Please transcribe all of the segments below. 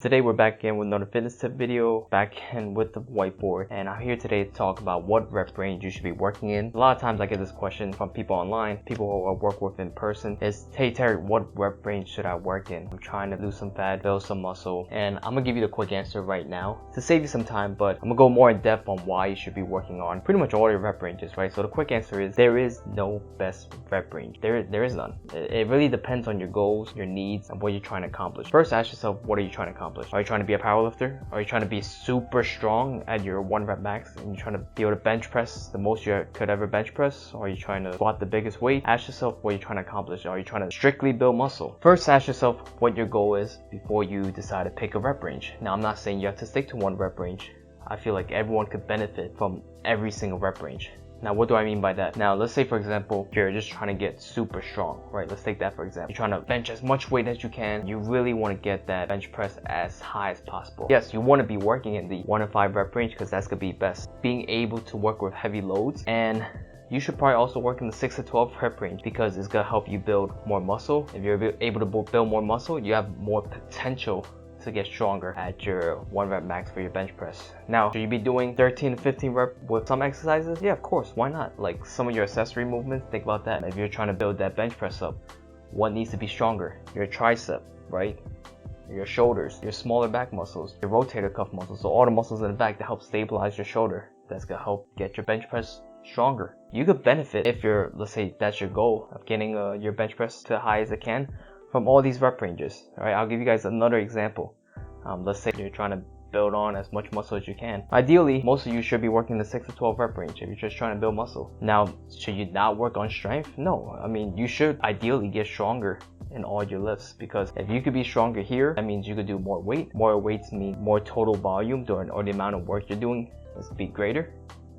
Today we're back again with another fitness tip video, back in with the whiteboard, and I'm here today to talk about what rep range you should be working in. A lot of times I get this question from people online, people who I work with in person, is, hey Terry, what rep range should I work in? I'm trying to lose some fat, build some muscle, and I'm gonna give you the quick answer right now to save you some time, but I'm gonna go more in depth on why you should be working on pretty much all your rep ranges, right? So the quick answer is there is no best rep range. There is none. It really depends on your goals, your needs, and what you're trying to accomplish. First, ask yourself, what are you trying to accomplish? Are you trying to be a powerlifter? Are you trying to be super strong at your 1 rep max and you're trying to be able to bench press the most you could ever bench press? Or are you trying to squat the biggest weight? Ask yourself what you're trying to accomplish. Are you trying to strictly build muscle? First, ask yourself what your goal is before you decide to pick a rep range. Now, I'm not saying you have to stick to 1 rep range. I feel like everyone could benefit from every single rep range. Now, what do I mean by that? Now, let's say, for example, you're just trying to get super strong, right? Let's take that for example. You're trying to bench as much weight as you can. You really want to get that bench press as high as possible. Yes, you want to be working in the 1 to 5 rep range because that's going to be best. Being able to work with heavy loads, and you should probably also work in the 6 to 12 rep range because it's going to help you build more muscle. If you're able to build more muscle, you have more potential to get stronger at your 1 rep max for your bench press. Now, should you be doing 13 to 15 rep with some exercises? Yeah, of course, why not? Like some of your accessory movements, think about that. If you're trying to build that bench press up, what needs to be stronger? Your tricep, right? Your shoulders, your smaller back muscles, your rotator cuff muscles, so all the muscles in the back that help stabilize your shoulder. That's gonna help get your bench press stronger. You could benefit if you're, let's say that's your goal of getting your bench press to as high as it can, from all these rep ranges. All right, I'll give you guys another example. Let's say you're trying to build on as much muscle as you can. Ideally, most of you should be working the 6 to 12 rep range if you're just trying to build muscle. Now, should you not work on strength? No. I mean, you should ideally get stronger in all your lifts, because if you could be stronger here, that means you could do more weight. More weights mean more total volume, or the amount of work you're doing is to be greater,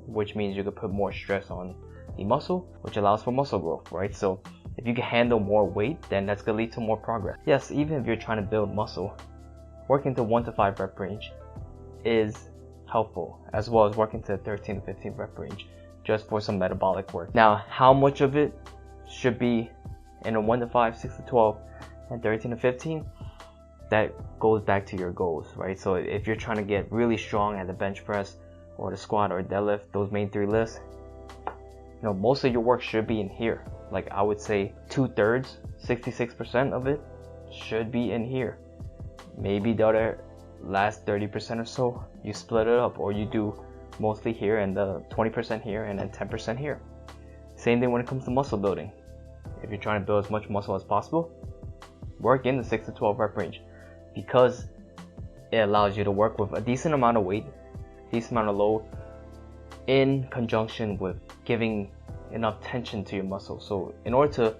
which means you could put more stress on the muscle, which allows for muscle growth, right? So if you can handle more weight, then that's gonna lead to more progress. Yes, even if you're trying to build muscle, working to 1 to 5 rep range is helpful, as well as working to 13 to 15 rep range just for some metabolic work. Now, how much of it should be in a 1 to 5, 6 to 12, and 13 to 15? That goes back to your goals, right? So if you're trying to get really strong at the bench press or the squat or deadlift, those main 3 lifts, you know, most of your work should be in here. Like I would say 2/3, 66% of it should be in here. Maybe the other last 30% or so, you split it up, or you do mostly here and the 20% here and then 10% here. Same thing when it comes to muscle building. If you're trying to build as much muscle as possible, work in the 6 to 12 rep range, because it allows you to work with a decent amount of weight, decent amount of load, in conjunction with giving enough tension to your muscle. So in order to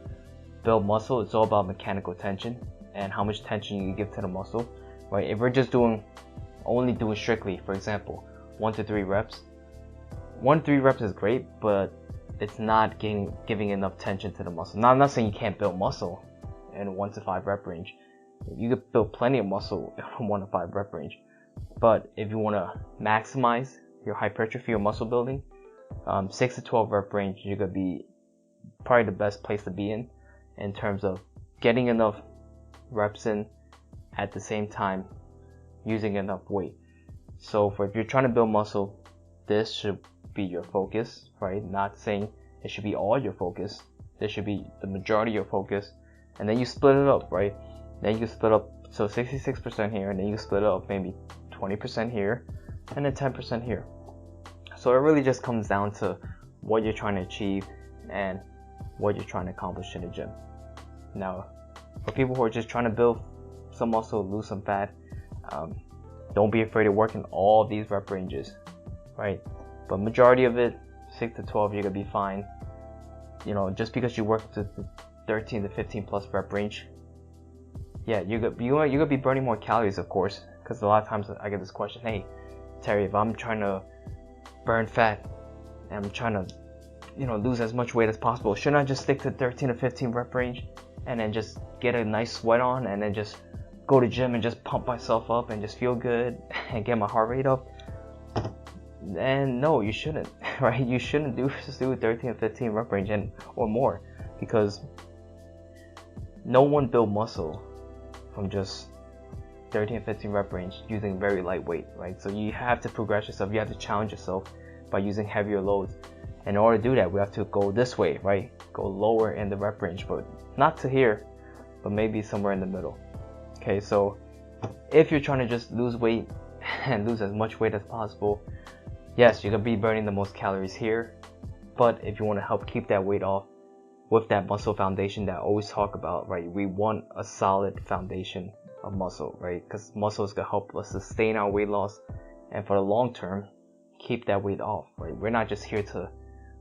build muscle, it's all about mechanical tension and how much tension you give to the muscle, right? If we're just only doing strictly, for example, 1 to 3 reps, 1 to 3 reps is great, but it's not giving enough tension to the muscle. Now, I'm not saying you can't build muscle in 1 to 5 rep range. You could build plenty of muscle in 1 to 5 rep range, but if you want to maximize your hypertrophy or muscle building, 6 to 12 rep range, you're gonna be probably the best place to be in terms of getting enough reps in at the same time using enough weight. So if you're trying to build muscle, this should be your focus, right? Not saying it should be all your focus. This should be the majority of your focus, and then you split it up, right? Then you split up, so 66% here, and then you split it up maybe 20% here and then 10% here. So it really just comes down to what you're trying to achieve and what you're trying to accomplish in the gym. Now, for people who are just trying to build some muscle, lose some fat, don't be afraid of working all these rep ranges, right? But majority of it, 6 to 12, you're gonna be fine. You know, just because you work to the 13 to 15 plus rep range, yeah, you're gonna be burning more calories, of course, because a lot of times I get this question, hey, Terry, if I'm trying to burn fat and I'm trying to, you know, lose as much weight as possible, shouldn't I just stick to 13 to 15 rep range and then just get a nice sweat on and then just go to gym and just pump myself up and just feel good and get my heart rate up? And no, you shouldn't, right? You shouldn't just do 13 to 15 rep range or more, because no one built muscle from just 13 15 rep range using very lightweight, right? So you have to progress yourself, you have to challenge yourself by using heavier loads. In order to do that, we have to go this way, right? Go lower in the rep range, but not to here, but maybe somewhere in the middle. Okay, so if you're trying to just lose weight and lose as much weight as possible, yes, you're gonna be burning the most calories here, but if you want to help keep that weight off with that muscle foundation that I always talk about, right? We want a solid foundation of muscle, right? Because muscle is gonna help us sustain our weight loss, and for the long term, keep that weight off, right? We're not just here to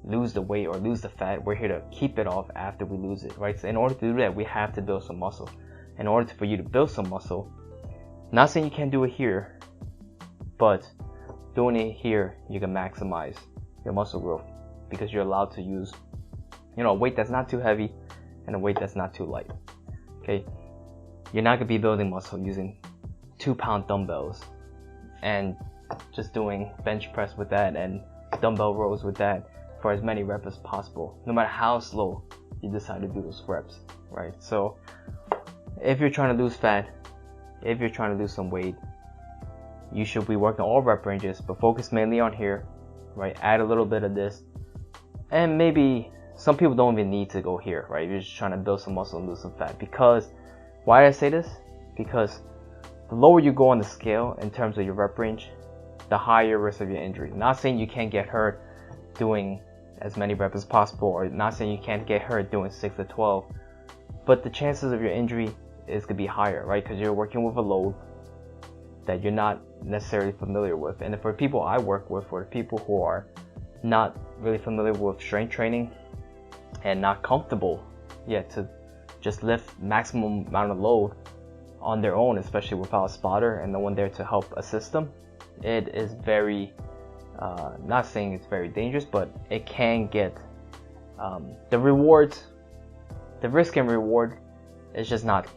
lose the weight or lose the fat, we're here to keep it off after we lose it, right? So in order to do that, we have to build some muscle. In order for you to build some muscle, not saying you can't do it here, but doing it here, you can maximize your muscle growth because you're allowed to use, you know, a weight that's not too heavy and a weight that's not too light. Okay, you're not gonna be building muscle using 2-pound dumbbells and just doing bench press with that and dumbbell rows with that for as many reps as possible, no matter how slow you decide to do those reps, right? So if you're trying to lose fat, if you're trying to lose some weight, you should be working all rep ranges, but focus mainly on here, right? Add a little bit of this, and maybe some people don't even need to go here, right? You're just trying to build some muscle and lose some fat. Because why did I say this? Because the lower you go on the scale in terms of your rep range, the higher risk of your injury. Not saying you can't get hurt doing as many reps as possible, or not saying you can't get hurt doing 6 to 12, but the chances of your injury is gonna be higher, right? Because you're working with a load that you're not necessarily familiar with. And for people I work with, or people who are not really familiar with strength training and not comfortable yet to just lift maximum amount of load on their own, especially without a spotter and no one there to help assist them, it is very, not saying it's very dangerous, but it can get, the rewards, the risk and reward is just not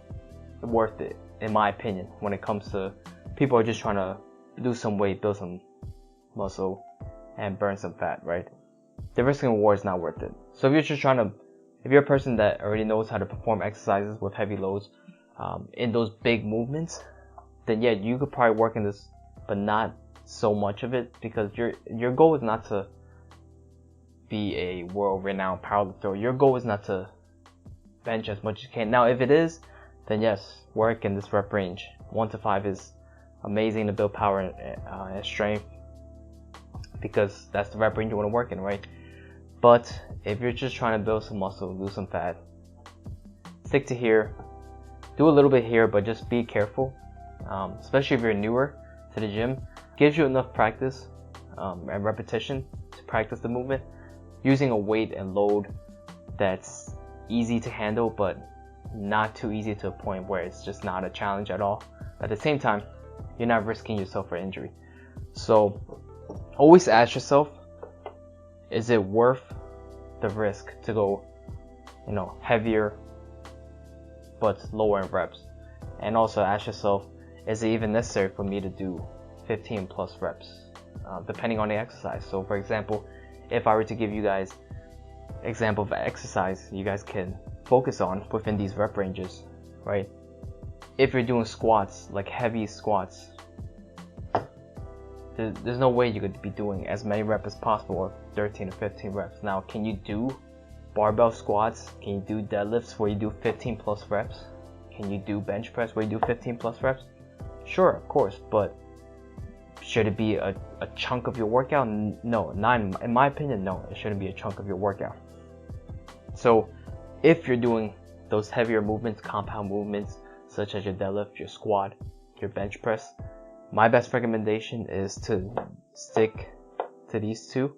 worth it, in my opinion, when it comes to people are just trying to lose some weight, build some muscle, and burn some fat, right? The risk and reward is not worth it. So if you're just trying to, if you're a person that already knows how to perform exercises with heavy loads in those big movements, then yeah, you could probably work in this, but not so much of it, because your goal is not to be a world-renowned powerlifter. Your goal is not to bench as much as you can. Now, if it is, then yes, work in this rep range. 1 to 5 is amazing to build power and strength, because that's the rep range you want to work in, right? But if you're just trying to build some muscle, lose some fat, stick to here. Do a little bit here, but just be careful, especially if you're newer to the gym. Gives you enough practice and repetition to practice the movement, using a weight and load that's easy to handle, but not too easy to a point where it's just not a challenge at all. At the same time, you're not risking yourself for injury. So always ask yourself, is it worth the risk to go, you know, heavier but lower in reps? And also ask yourself, is it even necessary for me to do 15 plus reps, depending on the exercise? So for example, if I were to give you guys example of exercise you guys can focus on within these rep ranges, right? If you're doing squats, like heavy squats, there's no way you could be doing as many reps as possible, or 13 to 15 reps. Now, can you do barbell squats? Can you do deadlifts where you do 15 plus reps? Can you do bench press where you do 15 plus reps? Sure, of course, but should it be a chunk of your workout? No, not in my opinion, no, it shouldn't be a chunk of your workout. So if you're doing those heavier movements, compound movements, such as your deadlift, your squat, your bench press, my best recommendation is to stick to these two,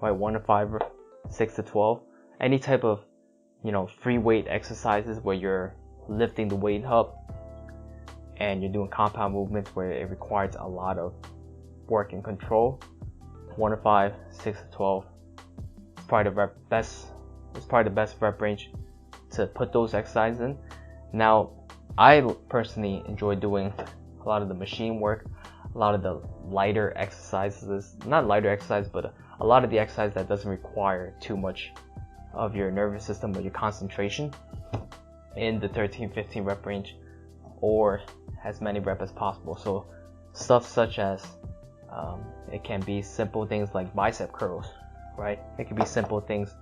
right? 1 to 5, 6 to 12. Any type of, you know, free weight exercises where you're lifting the weight up and you're doing compound movements where it requires a lot of work and control. 1 to 5, 6 to 12. It's probably the best rep range to put those exercises in. Now, I personally enjoy doing a lot of the machine work, a lot of the lighter exercises, not lighter exercise, but a lot of the exercise that doesn't require too much of your nervous system or your concentration in the 13-15 rep range, or as many reps as possible. So stuff such as it can be simple things like bicep curls, right? It could be simple things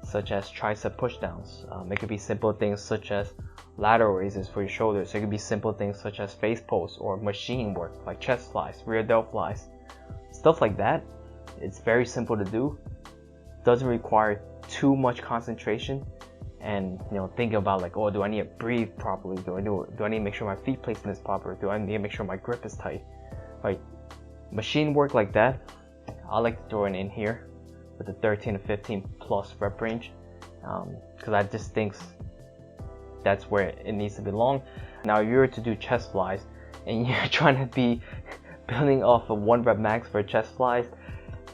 such as tricep pushdowns. It could be simple things such as lateral raises for your shoulders. It could be simple things such as face pulls or machine work like chest flies, rear delt flies, stuff like that. It's very simple to do. Doesn't require too much concentration and thinking about like, oh, do I need to breathe properly? Do I need to make sure my feet placement is proper? Do I need to make sure my grip is tight? Right? Machine work like that, I like to throw it in here with the 13 to 15 plus rep range, because I just think that's where it needs to belong. Now, if you were to do chest flies and you're trying to be building off of 1 rep max for chest flies,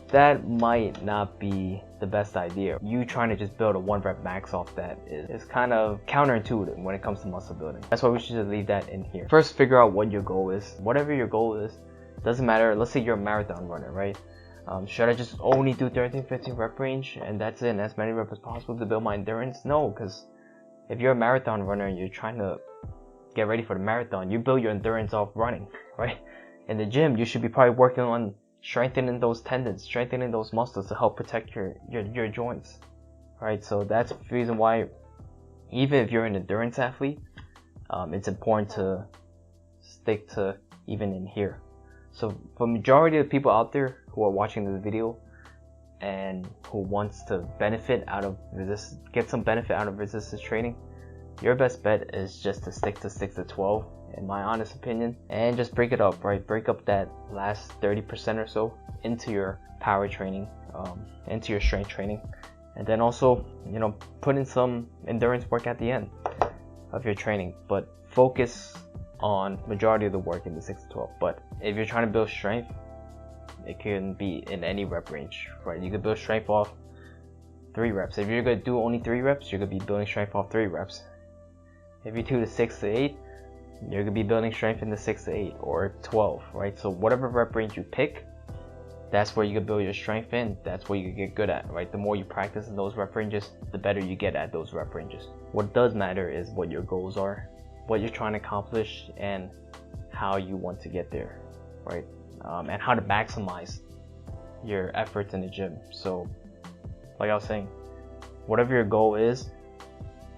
that might not be the best idea. You trying to just build a 1 rep max off that is kind of counterintuitive when it comes to muscle building. That's why we should just leave that in here. First, figure out what your goal is. Whatever your goal is, doesn't matter. Let's say you're a marathon runner, right? Should I just only do 13-15 rep range and that's it, and as many reps as possible to build my endurance? No, because if you're a marathon runner and you're trying to get ready for the marathon, you build your endurance off running, right? In the gym, you should be probably working on strengthening those tendons, strengthening those muscles to help protect your joints, right? So that's the reason why, even if you're an endurance athlete, it's important to stick to even in here. So for majority of the people out there who are watching this video and who wants to benefit out of get some benefit out of resistance training, your best bet is just to stick to 6 to 12, in my honest opinion, and just break it up, right? Break up that last 30% or so into your power training, into your strength training, and then also, put in some endurance work at the end of your training, but focus on majority of the work in the 6 to 12. But if you're trying to build strength, it can be in any rep range, right? You could build strength off 3 reps. If you're going to do only 3 reps, you're going to be building strength off 3 reps. If you do the 6 to 8, you're going to be building strength in the 6 to 8 or 12, right? So whatever rep range you pick, that's where you can build your strength in. That's what you can get good at, right? The more you practice in those rep ranges, the better you get at those rep ranges. What does matter is what your goals are, what you're trying to accomplish, and how you want to get there, right? And how to maximize your efforts in the gym. So like I was saying, whatever your goal is,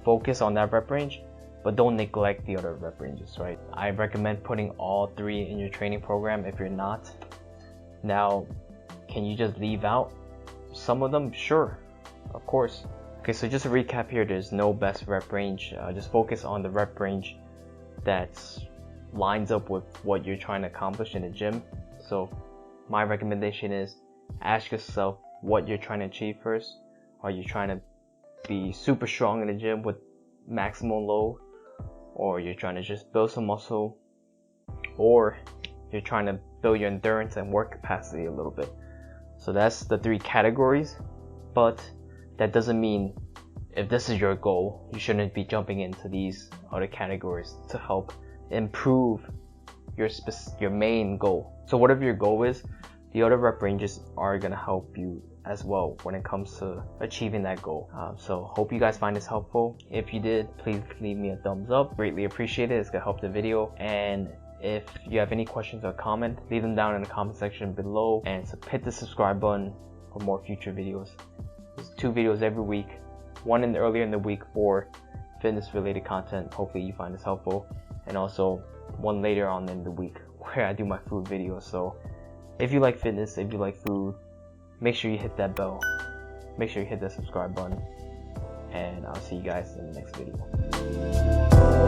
focus on that rep range, but don't neglect the other rep ranges, right? I recommend putting all 3 in your training program if you're not. Now, can you just leave out some of them? Sure, of course. Okay, so just to recap here, there's no best rep range. Just focus on the rep range that lines up with what you're trying to accomplish in the gym. So my recommendation is ask yourself what you're trying to achieve first. Are you trying to be super strong in the gym with maximum load, or you're trying to just build some muscle, or you're trying to build your endurance and work capacity a little bit? So that's the 3 categories, but that doesn't mean if this is your goal, you shouldn't be jumping into these other categories to help improve your main goal. So whatever your goal is, the other rep ranges are going to help you as well when it comes to achieving that goal. So hope you guys find this helpful. If you did, please leave me a thumbs up. Greatly appreciate it. It's going to help the video. And if you have any questions or comment, leave them down in the comment section below, and hit the subscribe button for more future videos. There's 2 videos every week, one earlier in the week for fitness related content. Hopefully you find this helpful, and also one later on in the week where I do my food videos. So if you like fitness, if you like food, make sure you hit that bell, make sure you hit that subscribe button, and I'll see you guys in the next video.